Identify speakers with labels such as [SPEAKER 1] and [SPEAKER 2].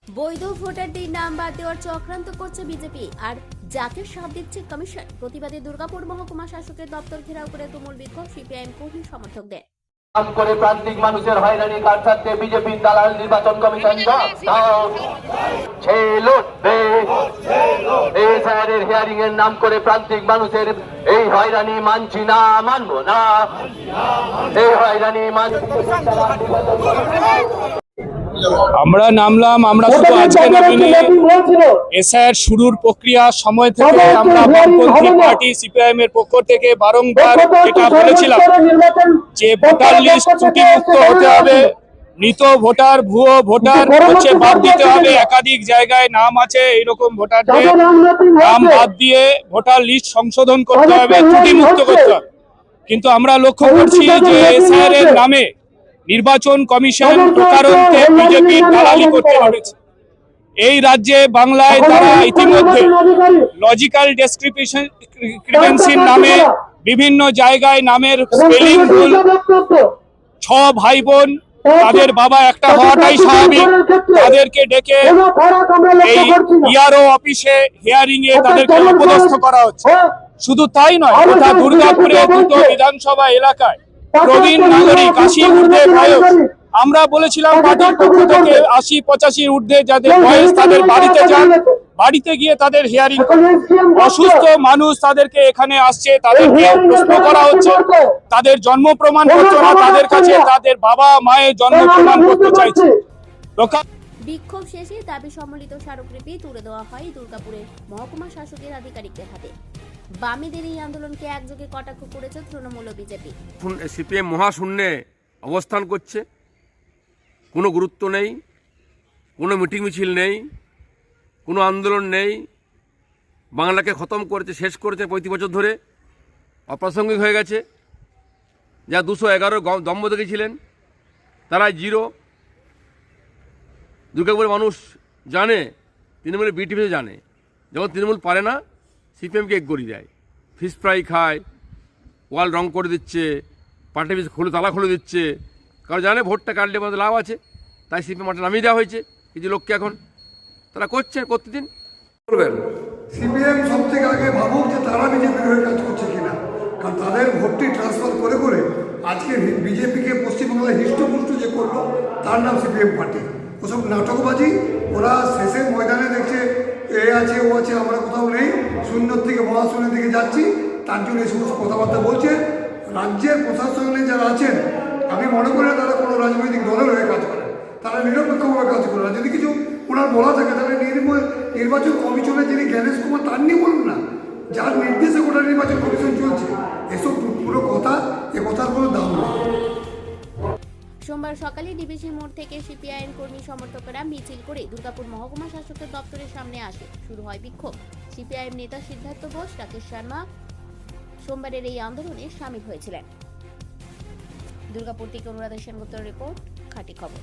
[SPEAKER 1] বৈধ ভোটারদের নাম বাদ দেওয়ার চক্রান্ত করছে বিজেপি আর যাকে সাথ দিচ্ছে কমিশন। প্রতিবাদে দুর্গাপুর মহকুমা শাসকের দপ্তর ঘেরাও করে তুমুল বিক্ষোভ সিপিআইএম কর্মী সমর্থকদের।
[SPEAKER 2] নাম করে প্রান্তিক মানুষের হয়রানি কাটছাড়তে বিজেপির দালাল নির্বাচন কমিশন এসআইআরের হিয়ারিং এর নাম করে প্রান্তিক মানুষের এই হয়রানি মানছি না, মানবো না, এই হয়রানি
[SPEAKER 3] আমরা নামলাম। আমরা শুধু আজকে নামিনি, এসআইআর শুরুর প্রক্রিয়া সময় থেকে আমরা বামপন্থী পার্টি সিপিআইএম এর পক্ষ থেকে বারংবার যেটা বলেছিলাম যে ভোটার লিস্ট ত্রুটিমুক্ত হতে হবে, মৃত ভোটার ভুয়ো ভোটার হচ্ছে বাদ দিতে হবে। একাধিক জায়গায় নাম আছে এইরকম ভোটারদের নাম বাদ দিয়ে ভোটার লিস্ট সংশোধন করতে হবে, ত্রুটিমুক্ত করতে হবে। কিন্তু আমরা লক্ষ্য করছি যে এসআইআর এর নামে নির্বাচন কমিশন প্রকারান্তে বিজেপির দালালি করতে পেরেছে। এই রাজ্যে বাংলায় তারা ইতিমধ্যে লজিক্যাল ডিসক্রিপেন্সির নামে বিভিন্ন জায়গায় নামের স্পেলিং ভুল, 6 ভাই বোন তাদের বাবা একটা হওয়াটাই স্বাভাবিক, তাদেরকে ডেকে এই ইআরও অফিসে হিয়ারিং এ তাদেরকে অপদস্থ করা হচ্ছে। শুধু তাই নয়, গোটা দুর্গাপুরে দুটো বিধানসভা এলাকায় প্রবীণ নাগরিক 80 ঊর্ধ্বে বয়স, আমরা বলেছিলাম পার্টির পক্ষ থেকে 80-85 ঊর্ধ্বে যাদের বয়স তাদের বাড়িতে যান, বাড়িতে গিয়ে তাদের হিয়ারিং। অসুস্থ মানুষ তাদেরকে এখানে আসছে, তাদেরকে প্রশ্ন করা হচ্ছে, তাদের জন্ম প্রমাণপত্র না তাদের কাছে, তাদের বাবা মায়ের জন্ম প্রমাণপত্র চাইছে।
[SPEAKER 1] বিক্ষোভ শেষে দাবি সম্মিলিত স্মারকলিপি তুলে দেওয়া হয় দুর্গাপুরের মহকুমা শাসকের আধিকারিকদের হাতে। বামেদের এই আন্দোলনকে একযোগে কটাক্ষ করেছে তৃণমূল ও বিজেপি।
[SPEAKER 4] সিপিএম মহাশূন্যে অবস্থান করছে, কোনো গুরুত্ব নেই, কোনো মিটিং মিছিল নেই, কোনো আন্দোলন নেই। বাংলাকে খতম করেছে, শেষ করেছে 35 বছর ধরে, অপ্রাসঙ্গিক হয়ে গেছে। যা 211 দম্ভ দেখেছিলেন তারা জিরো। দুর্গাপুরের মানুষ জানে, তৃণমূলের বিটিভি জানে, যখন তৃণমূল পারে না সিপিএমকে এগগড়ি দেয়, ফিশ ফ্রাই খায়, ওয়াল রং করে দিচ্ছে, পার্টি অফিস তালা খুলে দিচ্ছে, কারণ জানে ভোটটা কাটলে আমাদের লাভ আছে। তাই সিপিএম মাঠে নামিয়ে দেওয়া হয়েছে কিছু লোককে, এখন তারা করছে, করতে দিন।
[SPEAKER 5] বলবেন সিপিএম সব থেকে আগে ভাবুক যে তারা বিজেপির হয়ে কাজ করছে কিনা, কারণ তাদের ভোটটি ট্রান্সফার করে করে আজকে বিজেপিকে পশ্চিমবাংলায় হিষ্টপুষ্ট যে করলো তার নাম সিপিএম পার্টি। ওসব নাটকবাজি, ওরা শেষের ময়দানে দেখছে এ আছে ও আছে, আমরা কোথাও নেই, শূন্যর থেকে মহাশূন্যের দিকে যাচ্ছি, তার জন্য এই সমস্ত কথাবার্তা বলছে। রাজ্যের প্রশাসনে যারা আছেন আমি মনে করি না তারা কোনো রাজনৈতিক দলের হয়ে কাজ করে, তারা নিরপেক্ষভাবে কাজ করে না। যদি কিছু ওনার বলা থাকে তাহলে নির্বাচন কমিশনের যিনি জ্ঞানেশ কুমার তার নিয়ে বলুন না, যার নির্দেশে গোটা নির্বাচন কমিশন চলছে। এসব পুরো কথা, এ কথার কোনো দাম নেই।
[SPEAKER 1] সোমবার সকালে ডিবিসি মোড় থেকে সিপিআইএম কর্মী সমর্থকেরা মিছিল করে দুর্গাপুর মহকুমা শাসকের দপ্তরের সামনে আসে। শুরু হয় বিক্ষোভ। সিপিআইএম নেতা সিদ্ধার্থ ঘোষ, রাকেশ শর্মা সোমবারের এই আন্দোলনে সামিল হয়েছিলেন। দুর্গাপুর থেকে অনুরাধা সেনগুপ্তের রিপোর্ট, খাঁটি খবর।